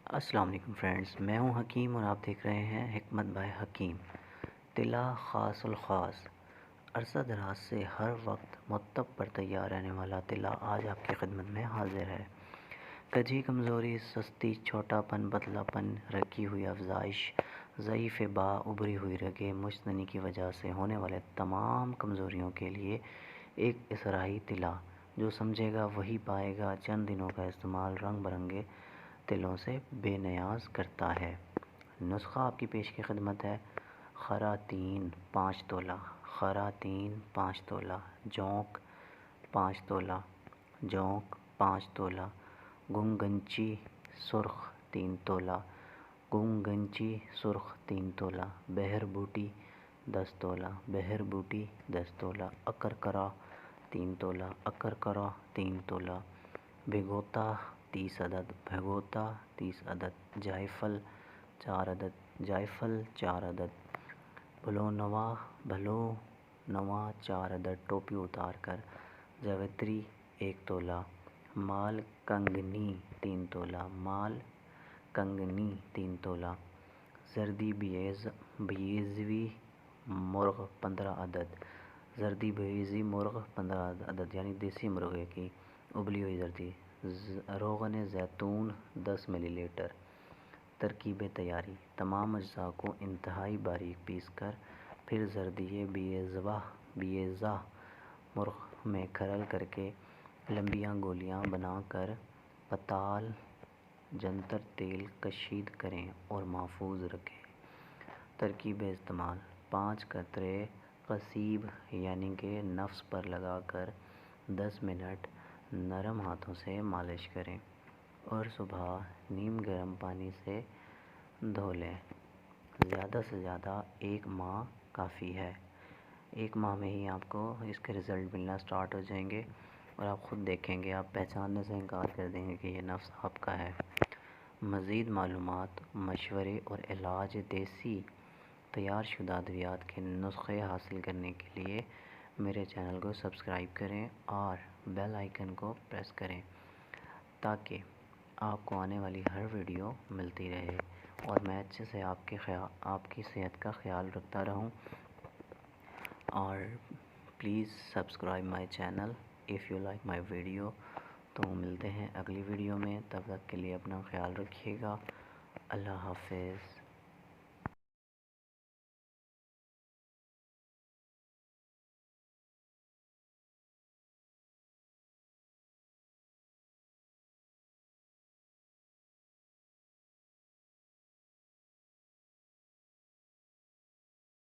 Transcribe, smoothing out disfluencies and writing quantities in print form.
السلام علیکم فرینڈز، میں ہوں حکیم اور آپ دیکھ رہے ہیں حکمت بائے حکیم۔ طلا خاص الخاص، عرصہ دراز سے ہر وقت مرتب پر تیار رہنے والا طلا آج آپ کی خدمت میں حاضر ہے۔ کجی کمزوری، سستی، چھوٹا پن، پتلا پن، رکی ہوئی افزائش، ضعیف باں، ابھری ہوئی رگیں، مشتنی کی وجہ سے ہونے والے تمام کمزوریوں کے لیے ایک اسرائیلی طلا، جو سمجھے گا وہی پائے گا۔ چند دنوں کا استعمال رنگ برنگے تلوں سے بے نیاز کرتا ہے۔ نسخہ آپ کی پیش کی خدمت ہے۔ خراتین 5 تولہ، خراتین 5 تولہ، جونک 5 تولہ، جونک 5 تولہ، گنگنچی سرخ 3 تولہ، گنگنچی سرخ 3 تولہ، بہر بوٹی 10 تولہ، بہر بوٹی 10 تولہ، اکرکرا 3 تولہ، اکرکرا 3 تولہ، بھگوتا 30 عدد، بھگوتا 30 عدد، جائفل 4 عدد، جائفل 4 عدد، بھلو نوا، بھلو نوا 4 عدد ٹوپی اتار کر، جاوتری 1 تولہ، مال کنگنی 3 تولہ، مال کنگنی 3 تولہ، زردی بیضوی مرغ 15 عدد، زردی بیضوی مرغ 15 عدد یعنی دیسی مرغے کی ابلی ہوئی زردی، روغن زیتون 10 ملی لیٹر۔ ترکیب تیاری: تمام اجزاء کو انتہائی باریک پیس کر پھر زردی بیضا مرغ میں کھرل کر کے لمبیاں گولیاں بنا کر پتال جنتر تیل کشید کریں اور محفوظ رکھیں۔ ترکیب استعمال: 5 قطرے قصیب یعنی کہ نفس پر لگا کر 10 منٹ نرم ہاتھوں سے مالش کریں اور صبح نیم گرم پانی سے دھو لیں۔ زیادہ سے زیادہ 1 ماہ کافی ہے۔ 1 ماہ میں ہی آپ کو اس کے رزلٹ ملنا سٹارٹ ہو جائیں گے اور آپ خود دیکھیں گے، آپ پہچاننے سے انکار کر دیں گے کہ یہ نفس آپ کا ہے۔ مزید معلومات، مشورے اور علاج دیسی تیار شدہ ادویات کے نسخے حاصل کرنے کے لیے میرے چینل کو سبسکرائب کریں اور بیل آئیکن کو پریس کریں تاکہ آپ کو آنے والی ہر ویڈیو ملتی رہے اور میں اچھے سے آپ کی صحت کا خیال رکھتا رہوں۔ اور please subscribe my channel if you like my video. تو ملتے ہیں اگلی ویڈیو میں، تب تک کے لیے اپنا خیال رکھیے گا۔ اللہ حافظ۔